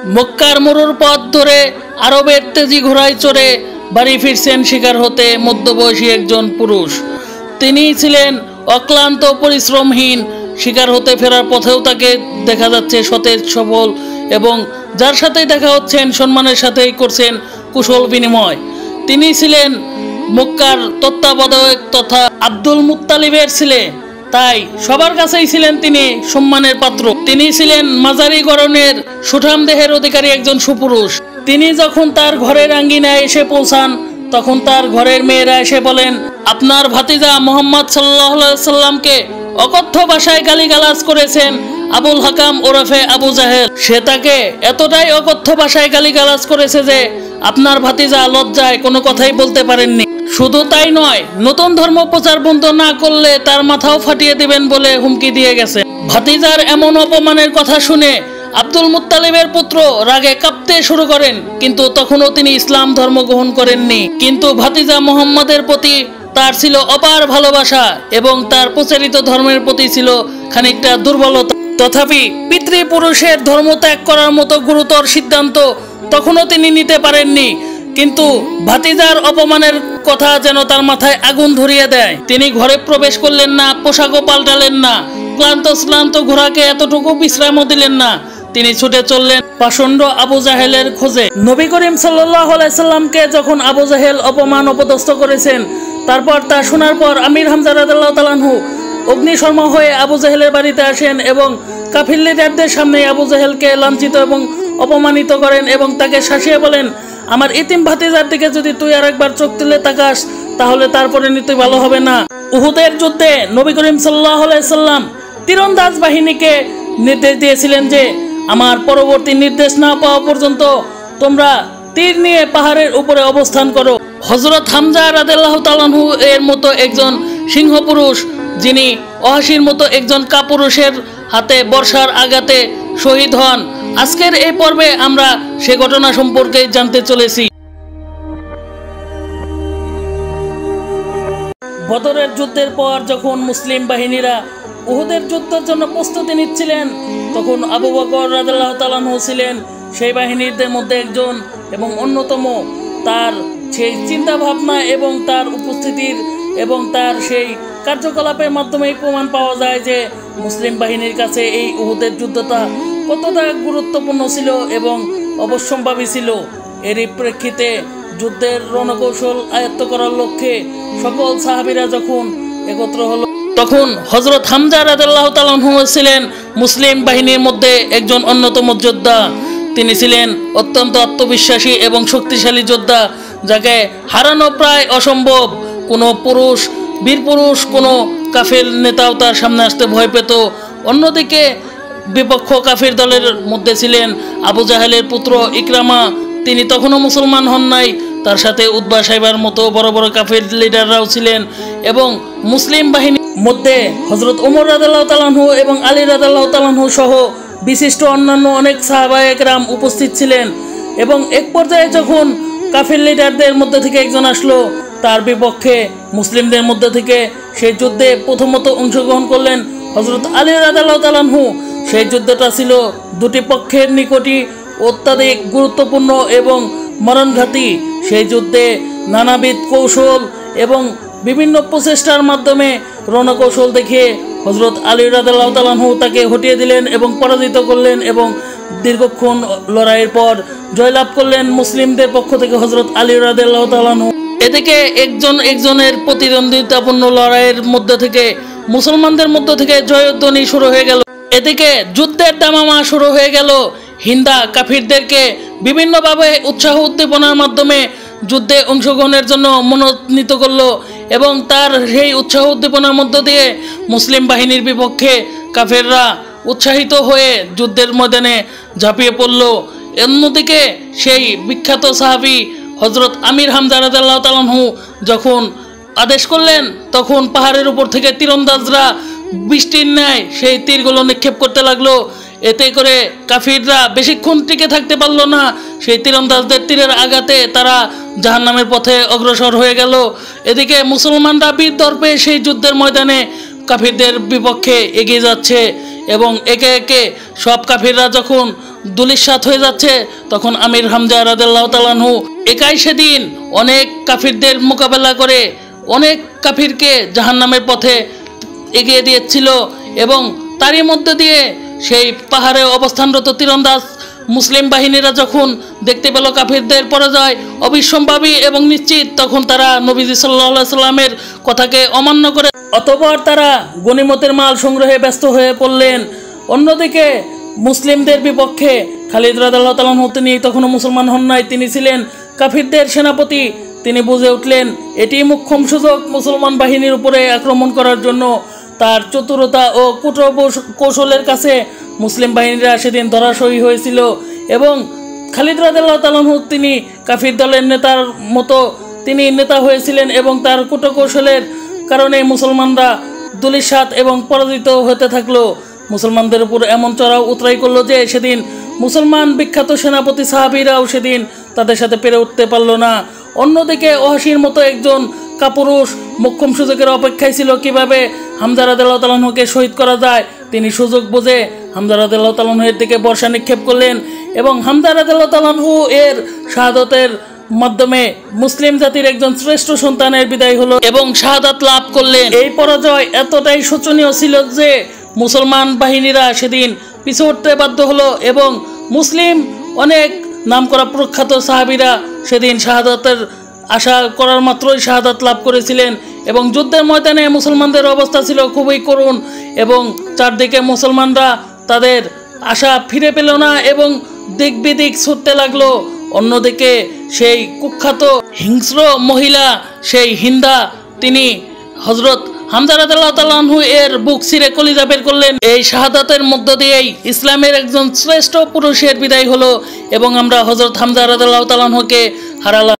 মক্কার মরুর পথ ধরে আরবের তেজি ঘোড়ায় চড়ে বাড়ি ফিরছেন শিকার হতে মধ্যবয়সী একজন পুরুষ। তিনি ছিলেন অক্লান্ত পরিশ্রমহীন। শিকার হতে ফেরার পথেও তাকে দেখা যাচ্ছে সতেজ সবল, এবং যার সাথেই দেখা হচ্ছেন সম্মানের সাথেই করছেন কুশল বিনিময়। তিনি ছিলেন মক্কার তত্ত্বাবধায়ক তথা আব্দুল মুত্তালিবের ছেলে, তাই সবার কাছেই ছিলেন তিনি সম্মানের পাত্র। তিনি ছিলেন মাঝারি গড়নের সুঠাম দেহের অধিকারী একজন সুপুরুষ। তিনি যখন তার ঘরের আঙ্গিনায় এসে পৌঁছান, তখন তার ঘরের মেয়েরা এসে বলেন, আপনার ভাতিজা মোহাম্মদ সাল্লাল্লাহু আলাইহি সাল্লামকে অকথ্য ভাষায় গালিগালাজ করেছেন আবুল হাকাম ওরফে আবু জাহেল। সে তাকে এতটাই অকথ্য ভাষায় গালিগালাজ করেছে যে আপনার ভাতিজা লজ্জায় কোনো কথাই বলতে পারেননি। শুধু তাই নয়, নতুন ধর্ম প্রচার বন্ধ না করলে তার মাথাও ফাটিয়ে দিবেন বলে হুমকি দিয়ে গেছে। ভাতিজার এমন অপমানের কথা শুনে আব্দুল মুত্তালিবের পুত্র রাগে কাঁপতে শুরু করেন, কিন্তু তখনও তিনি ইসলাম ধর্ম গ্রহণ করেননি। কিন্তু ভাতিজা মোহাম্মদের প্রতি তার ছিল অপার ভালোবাসা এবং তার প্রচারিত ধর্মের প্রতি ছিল খানিকটা দুর্বলতা। তথাপি পিতৃপুরুষের ধর্ম ত্যাগ করার মতো গুরুতর সিদ্ধান্ত তখনও তিনি নিতে পারেননি। কিন্তু ভাতিজার অপমানের কথা যেন তার মাথায় আগুন ধরিয়ে দেয়। তিনি ঘরে প্রবেশ করলেন না, পোশাকও পাল্টালেন না, ক্লান্ত ঘোড়াকে এতটুকু বিশ্রামও দিলেন না। তিনি ছুটে চললেন পাষণ্ড আবু জাহেলের খোঁজে। নবী করিম সাল্লাল্লাহু আলাইহি সাল্লামকে যখন আবু জাহেল অপমান অপদস্থ করেছেন, তারপর তা শোনার পর আমির হামজা রাদিয়াল্লাহু তাআলা আনহু অগ্নিশর্মা হয়ে আবু জাহেলের বাড়িতে আসেন এবং কাফির লিডারদের সামনে আবু জাহেলকে লাঞ্ছিত এবং অপমানিত করেন এবং তাকে শাসিয়ে বলেন, আমার ইতিম ভাতিজার দিকে যদি তুই আরেকবার চোখ তুলে তাকাস তাহলে তারপরে নিতে ভালো হবে না। উহুদের যুদ্ধে নবী করিম সাল্লাল্লাহু আলাইহি সাল্লাম তীরন্দাজ বাহিনীকে নির্দেশ দিয়েছিলেন যে আমার পরবর্তী নির্দেশ না পাওয়া পর্যন্ত তোমরা তীর নিয়ে পাহাড়ের উপরে অবস্থান করো। হযরত হামজা রাদিয়াল্লাহু তাআলা আনহু এর মতো একজন সিংহ পুরুষ, যিনি অহাসির মতো একজন কাপুরুষের হাতে বর্ষার আঘাতে শহীদ হন। আজকের এই পর্বে আমরা সে ঘটনা সম্পর্কে জানতে চলেছি। বদরের যুদ্ধের পর যখন মুসলিম বাহিনীরা উহুদের যুদ্ধের জন্য প্রস্তুতি নিচ্ছিলেন, তখন আবু বকর রাদিয়াল্লাহু তাআলা আনহু ছিলেন সেই বাহিনীদের মধ্যে একজন এবং অন্যতম। তার সেই চিন্তা ভাবনা এবং তার উপস্থিতির এবং তার সেই কার্যকলাপের মাধ্যমেই প্রমাণ পাওয়া যায় যে মুসলিম বাহিনীর কাছে এই উহুদের যুদ্ধটা কতটা গুরুত্বপূর্ণ ছিল এবং অবশ্যম্ভাবী ছিল। এরই প্রেক্ষিতে যুদ্ধের রণকৌশল আয়ত্ত করার লক্ষ্যে সকল সাহাবীরা যখন একত্র হলো, তখন হযরত হামজা রাদিয়াল্লাহু তাআলা আনহু ছিলেন মুসলিম বাহিনীর মধ্যে একজন অন্যতম যোদ্ধা। তিনি ছিলেন অত্যন্ত আত্মবিশ্বাসী এবং শক্তিশালী যোদ্ধা, যাকে হারানো প্রায় অসম্ভব। কোনো পুরুষ, বীর পুরুষ, কোনো কাফের নেতাও তার সামনে আসতে ভয় পেত। অন্যদিকে বিপক্ষ কাফির দলের মধ্যে ছিলেন আবু জাহেলের পুত্র ইকরামা। তিনি তখনও মুসলমান হন নাই। তার সাথে উতবা সাইবার মতো বড় বড় কাফির লিডাররাও ছিলেন এবং মুসলিম বাহিনীর মধ্যে হযরত ওমর রাদিয়াল্লাহু তাআলা আনহু এবং আলী রাদিয়াল্লাহু তাআলা আনহু সহ বিশিষ্ট অন্যান্য অনেক সাহাবায়ে কেরাম উপস্থিত ছিলেন। এবং এক পর্যায়ে যখন কাফির লিডারদের মধ্যে থেকে একজন আসলো, তার বিপক্ষে মুসলিমদের মধ্যে থেকে সেই যুদ্ধে প্রথমত অংশগ্রহণ করলেন হযরত আলী রাদিয়াল্লাহু তাআলা আনহু। সেই যুদ্ধটা ছিল দুটি পক্ষের নিকটই অত্যাধিক গুরুত্বপূর্ণ এবং মরণঘাতী। সেই যুদ্ধে নানাবিধ কৌশল এবং বিভিন্ন প্রচেষ্টার মাধ্যমে রণকৌশল দেখিয়ে হযরত আলী রাদিয়াল্লাহু তাআলা আনহু তাকে হটিয়ে দিলেন এবং পরাজিত করলেন এবং দীর্ঘক্ষণ লড়াইয়ের পর জয়লাভ করলেন মুসলিমদের পক্ষ থেকে হযরত আলী রাদিয়াল্লাহু তাআলা আনহু। এদিকে একজনের প্রতিদ্বন্দ্বিতাপূর্ণ লড়াইয়ের মধ্যে থেকে মুসলমানদের মধ্য থেকে জয়ধ্বনি শুরু হয়ে গেল। এদিকে যুদ্ধের দামামা শুরু হয়ে গেল। হিন্দা কাফিরদেরকে বিভিন্নভাবে উৎসাহ উদ্দীপনার মাধ্যমে যুদ্ধে অংশগ্রহণের জন্য মনোনীত করলো এবং তার সেই উৎসাহ উদ্দীপনার মধ্য দিয়ে মুসলিম বাহিনীর বিপক্ষে কাফেররা উৎসাহিত হয়ে যুদ্ধের ময়দানে ঝাঁপিয়ে পড়ল। অন্যদিকে সেই বিখ্যাত সাহাবী হযরত আমির হামজা রাদিয়াল্লাহু তাআলা আনহু যখন আদেশ করলেন, তখন পাহাড়ের উপর থেকে তীরন্দাজরা বৃষ্টির ন্যায় সেই তীরগুলো নিক্ষেপ করতে লাগলো। এতে করে কাফিররা বেশিক্ষণ টিকে থাকতে পারল না। সেই তীরন্দাজদের তীরের আঘাতে তারা জাহান্নামের পথে অগ্রসর হয়ে গেল। এদিকে মুসলমানরা বীর দর্পে সেই যুদ্ধের ময়দানে কাফিরদের বিপক্ষে এগিয়ে যাচ্ছে এবং একে একে সব কাফিররা যখন দুলিশাত হয়ে যাচ্ছে, তখন আমির হামজা রাদিয়াল্লাহু তাআলা আনহু একাই সেদিন অনেক কাফিরদের মোকাবেলা করে অনেক কাফিরকে জাহান্নামের পথে এগিয়ে দিয়েছিল। এবং তারই মধ্যে দিয়ে সেই পাহাড়ে অবস্থানরত তীরন্দাজ মুসলিম বাহিনীরা যখন দেখতে পেল কাফিরদের পরাজয় অবিসম্ভাবী এবং নিশ্চিত, তখন তারা নবীজি সাল্লাল্লাহু আলাইহি সাল্লামের কথাকে অমান্য করে অতঃপর তারা গনিমতের মাল সংগ্রহে ব্যস্ত হয়ে পড়লেন। অন্যদিকে মুসলিমদের বিপক্ষে খালিদ রাদিয়াল্লাহু তাআলা আনহু, তিনি তখনও মুসলমান হন নাই, তিনি ছিলেন কাফিরদের সেনাপতি। তিনি বুঝে উঠলেন এটি মোক্ষম সুযোগ মুসলমান বাহিনীর উপরে আক্রমণ করার জন্য। তার চতুরতা ও কৌশলের কাছে মুসলিম বাহিনীরা সেদিন ধরাশয়ী হয়েছিল এবং খালিদ রাদিয়াল্লাহু তাআলা আনহু তিনি কাফির দলের নেতার মতো তিনি নেতা হয়েছিলেন এবং তার কৌশলের কারণে মুসলমানরা দুলিশাত এবং পরাজিত হতে থাকলো। মুসলমানদের উপর এমন চড়াও উতরাই করলো যে সেদিন মুসলমান বিখ্যাত সেনাপতি সাহাবীরাও সেদিন তাদের সাথে পেরে উঠতে পারল না। অন্যদিকে ওয়াহশীর মতো একজন কাপুরুষ মোক্ষম সুযোগের অপেক্ষায় ছিল কিভাবে হামজা রাদিয়াল্লাহু তাআলা আনহুকে শহীদ করা যায়। তিনি সুযোগ বুঝে হামজা রাদিয়াল্লাহু তাআলা আনহুর দিকে বর্ষা নিক্ষেপ করলেন এবং হামজা রাদিয়াল্লাহু তাআলা আনহু এর শাহাদাতের মাধ্যমে মুসলিম জাতির একজন শ্রেষ্ঠ সন্তানের বিদায় হলো এবং শাহাদাত লাভ করলেন। এই পরাজয় এতটাই শোচনীয় ছিল যে মুসলমান বাহিনীরা সেদিন পিছু উঠতে বাধ্য হলো এবং মুসলিম অনেক নামকরা প্রখ্যাত সাহাবীরা সেদিন শাহাদাতের আশা করার মাত্রই শাহাদাত লাভ করেছিলেন এবং যুদ্ধের ময়দানে মুসলমানদের অবস্থা ছিল খুবই করুণ এবং চারদিকে মুসলমানরা তাদের আশা ফিরে পেল না এবং দিক বিদিক ছুটতে লাগলো। অন্যদিকে সেই কুখ্যাত হিংস্র মহিলা সেই হিন্দা, তিনি হযরত হামজা রাদিয়াল্লাহু তাআলা আনহু এর বুক ছিঁড়ে কলিজা বের করলেন। এই শাহাদাতের মধ্য দিয়েই ইসলামের একজন শ্রেষ্ঠ পুরুষের বিদায় হলো এবং আমরা হযরত হামজা রাদিয়াল্লাহু তাআলা আনহুকে হারালাম।